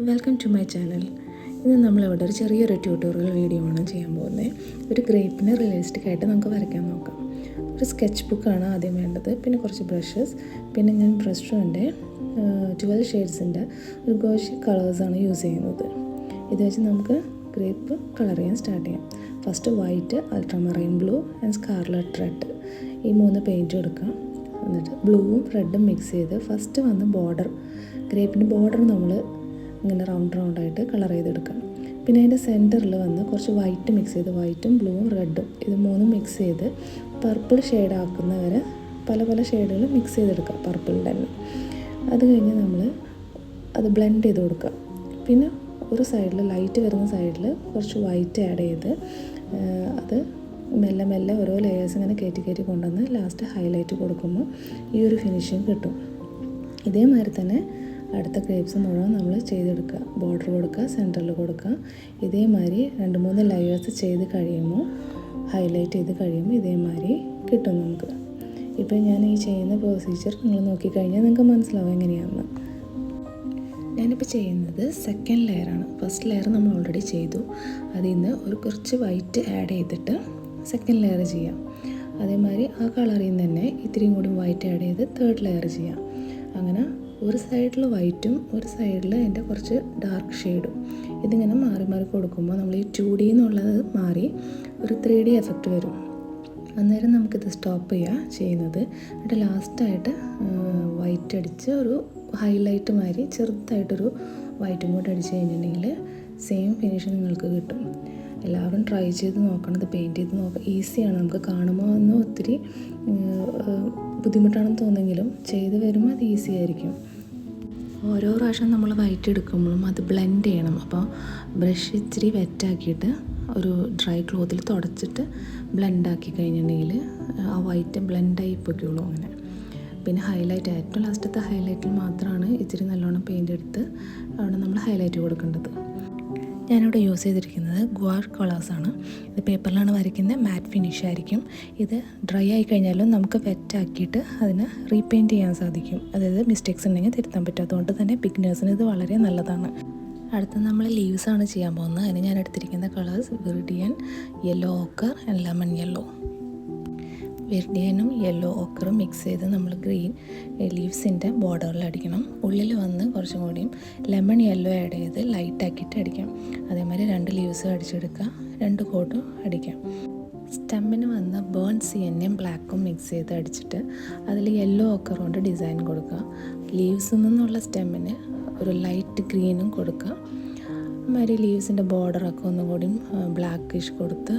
Welcome to my channel. ഇന്ന് നമ്മളിവിടെ ഒരു ചെറിയൊരു ട്യൂട്ടോറിയൽ വീഡിയോ ആണ് ചെയ്യാൻ പോകുന്നത്. ഒരു ഗ്രേപ്പിനെ റിയലിസ്റ്റിക് ആയിട്ട് നമുക്ക് വരയ്ക്കാൻ നോക്കാം. ഒരു സ്കെച്ച് ബുക്കാണ് ആദ്യം വേണ്ടത്, പിന്നെ കുറച്ച് ബ്രഷസ്, പിന്നെ ഞാൻ ബ്രഷിൻ്റെ 12 ഷെയ്ഡ്സിൻ്റെ ഒരു ഗോഷി കളേഴ്സാണ് യൂസ് ചെയ്യുന്നത്. ഇത് വെച്ച് നമുക്ക് ഗ്രേപ്പ് കളർ ചെയ്യാൻ സ്റ്റാർട്ട് ചെയ്യാം. First white, ultramarine blue and scarlet red, ഈ 3 പെയിൻറ്റ് എടുക്കാം. എന്നിട്ട് ബ്ലൂവും റെഡും മിക്സ് ചെയ്ത് ഫസ്റ്റ് വന്ന് ഗ്രേപ്പിൻ്റെ ബോർഡർ നമ്മൾ ഇങ്ങനെ റൗണ്ടായിട്ട് കളർ ചെയ്തെടുക്കാം. പിന്നെ അതിൻ്റെ സെൻറ്ററിൽ വന്ന് കുറച്ച് വൈറ്റ് മിക്സ് ചെയ്ത്, വൈറ്റും ബ്ലൂവും റെഡും ഇത് 3 മിക്സ് ചെയ്ത് പർപ്പിൾ ഷെയ്ഡ് ആക്കുന്നവരെ പല ഷെയ്ഡുകൾ മിക്സ് ചെയ്തെടുക്കുക പർപ്പിളിൻ്റെ തന്നെ. അത് കഴിഞ്ഞ് നമ്മൾ അത് ബ്ലെൻഡ് ചെയ്ത് കൊടുക്കുക. പിന്നെ ഒരു സൈഡിൽ ലൈറ്റ് വരുന്ന സൈഡിൽ കുറച്ച് വൈറ്റ് ആഡ് ചെയ്ത് അത് മെല്ലെ ഓരോ ലെയേഴ്സ് ഇങ്ങനെ കയറ്റി കൊണ്ടുവന്ന് ലാസ്റ്റ് ഹൈലൈറ്റ് കൊടുക്കുമ്പോൾ ഈ ഒരു ഫിനിഷിങ് കിട്ടും. ഇതേമാതിരി തന്നെ അടുത്ത ഗ്രേപ്സ് മുഴുവൻ നമ്മൾ ചെയ്തെടുക്കുക. ബോർഡർ കൊടുക്കുക, സെൻറ്ററിൽ കൊടുക്കുക. ഇതേമാതിരി 2-3 ലെയേഴ്സ് ചെയ്ത് കഴിയുമ്പോൾ ഹൈലൈറ്റ് ചെയ്ത് കഴിയുമ്പോൾ ഇതേമാതിരി കിട്ടും നമുക്ക്. ഇപ്പോൾ ഞാൻ ഈ ചെയ്യുന്ന പ്രൊസീജിയർ നിങ്ങൾ നോക്കിക്കഴിഞ്ഞാൽ നിങ്ങൾക്ക് മനസ്സിലാവും എങ്ങനെയാണെന്ന്. ഞാനിപ്പോൾ ചെയ്യുന്നത് സെക്കൻഡ് ലെയറാണ്. ഫസ്റ്റ് ലെയർ നമ്മൾ ഓൾറെഡി ചെയ്തു. അതിൽ നിന്ന് കുറച്ച് വൈറ്റ് ആഡ് ചെയ്തിട്ട് സെക്കൻഡ് ലെയർ ചെയ്യാം. അതേമാതിരി ആ കളറിൽ നിന്ന് തന്നെ ഇത്തിരിയും കൂടി വൈറ്റ് ആഡ് ചെയ്ത് തേർഡ് ലെയർ ചെയ്യാം. അങ്ങനെ ഒരു സൈഡിൽ വൈറ്റും ഒരു സൈഡിൽ അതിൻ്റെ കുറച്ച് ഡാർക്ക് ഷെയ്ഡും ഇതിങ്ങനെ മാറി കൊടുക്കുമ്പോൾ നമ്മൾ ഈ 2D എന്നുള്ളത് മാറി ഒരു 3D എഫക്റ്റ് വരും. അന്നേരം നമുക്കിത് സ്റ്റോപ്പ് ചെയ്യുന്നത്. എന്നിട്ട് ലാസ്റ്റായിട്ട് വൈറ്റ് അടിച്ച് ഒരു ഹൈലൈറ്റ് മാതിരി ചെറുതായിട്ടൊരു വൈറ്റും കൂടി അടിച്ച് കഴിഞ്ഞിട്ടുണ്ടെങ്കിൽ സെയിം ഫിനിഷ് നിങ്ങൾക്ക് കിട്ടും. എല്ലാവരും ട്രൈ ചെയ്ത് നോക്കണം. ഇത് പെയിൻറ്റ് ചെയ്ത് നോക്കാം. ഈസിയാണ്. നമുക്ക് കാണുമ്പോൾ ഒന്നും ഒത്തിരി ബുദ്ധിമുട്ടാണെന്ന് തോന്നുമെങ്കിലും ചെയ്ത് വരുമ്പോൾ അത് ഈസി ആയിരിക്കും. ഓരോ പ്രാവശ്യം നമ്മൾ വൈറ്റ് എടുക്കുമ്പോഴും അത് ബ്ലെൻഡ് ചെയ്യണം. അപ്പോൾ ബ്രഷ് ഇച്ചിരി വെറ്റാക്കിയിട്ട് ഒരു ഡ്രൈ ക്ലോത്തിൽ തുടച്ചിട്ട് ബ്ലെൻഡാക്കി കഴിഞ്ഞിട്ടുണ്ടെങ്കിൽ ആ വൈറ്റ് ബ്ലെൻഡായി പൊയ്ക്കുള്ളൂ. അങ്ങനെ പിന്നെ ഹൈലൈറ്റ്, ഏറ്റവും ലാസ്റ്റത്തെ ഹൈലൈറ്റിൽ മാത്രമാണ് ഇച്ചിരി നല്ലോണം പെയിൻ്റ് എടുത്ത് അവിടെ നമ്മൾ ഹൈലൈറ്റ് കൊടുക്കേണ്ടത്. ഞാനിവിടെ യൂസ് ചെയ്തിരിക്കുന്നത് ഗുവാർ കളേഴ്സാണ്. ഇത് പേപ്പറിലാണ് വരയ്ക്കുന്നത്. മാറ്റ് ഫിനിഷ് ആയിരിക്കും. ഇത് ഡ്രൈ ആയി കഴിഞ്ഞാലും നമുക്ക് വെറ്റാക്കിയിട്ട് അതിനെ റീപെയിൻറ്റ് ചെയ്യാൻ സാധിക്കും. അതായത് മിസ്റ്റേക്സ് ഉണ്ടെങ്കിൽ തിരുത്താൻ പറ്റും. അതുകൊണ്ട് തന്നെ ബിഗിനേഴ്സിന് ഇത് വളരെ നല്ലതാണ്. അടുത്ത നമ്മൾ ലീവ്സാണ് ചെയ്യാൻ പോകുന്നത്. അതിന് ഞാൻ എടുത്തിരിക്കുന്ന colours viridian, yellow ochre and lemon yellow. വിർഡിയനും യെല്ലോ ഓക്കറും മിക്സ് ചെയ്ത് നമ്മൾ ഗ്രീൻ ലീവ്സിൻ്റെ ബോർഡറിൽ അടിക്കണം. ഉള്ളിൽ വന്ന് കുറച്ചും കൂടിയും ലെമൺ യെല്ലോ ആഡ് ചെയ്ത് ലൈറ്റാക്കിയിട്ട് അടിക്കാം. അതേമാതിരി 2 ലീവ്സ് അടിച്ചെടുക്കുക, 2 കോട്ടും അടിക്കാം. സ്റ്റെമ്മിന് വന്ന് ബേൺ സിയന്നയും ബ്ലാക്കും മിക്സ് ചെയ്ത് അടിച്ചിട്ട് അതിൽ യെല്ലോ ഓക്കർ കൊണ്ട് ഡിസൈൻ കൊടുക്കുക. ലീവ്സിൽ നിന്നുള്ള സ്റ്റെമ്മിന് ഒരു ലൈറ്റ് ഗ്രീനും കൊടുക്കുക. അതുമാതിരി ലീവ്സിൻ്റെ ബോർഡറൊക്കെ ഒന്നും കൂടി ബ്ലാക്കിഷ് കൊടുത്ത്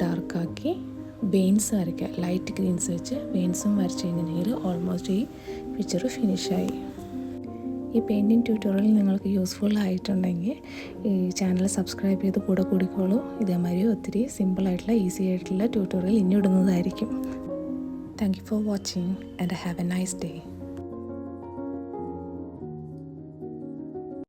ഡാർക്കാക്കി വെയിൻസ് വരയ്ക്കുക. ലൈറ്റ് ഗ്രീൻസ് വെച്ച് വെയിൻസും വരച്ച് കഴിഞ്ഞിട്ടുണ്ടെങ്കിൽ ഓൾമോസ്റ്റ് ഈ പിക്ചർ ഫിനിഷായി. ഈ പെയിൻറ്റിങ് ട്യൂട്ടോറിയൽ നിങ്ങൾക്ക് യൂസ്ഫുൾ ആയിട്ടുണ്ടെങ്കിൽ ഈ ചാനൽ സബ്സ്ക്രൈബ് ചെയ്ത് കൂടിക്കോളൂ. ഇതേമാതിരി ഒത്തിരി സിമ്പിളായിട്ടുള്ള ഈസി ആയിട്ടുള്ള ട്യൂട്ടോറിയൽ ഇനി ഇടുന്നതായിരിക്കും. Thank you for watching and have A nice day.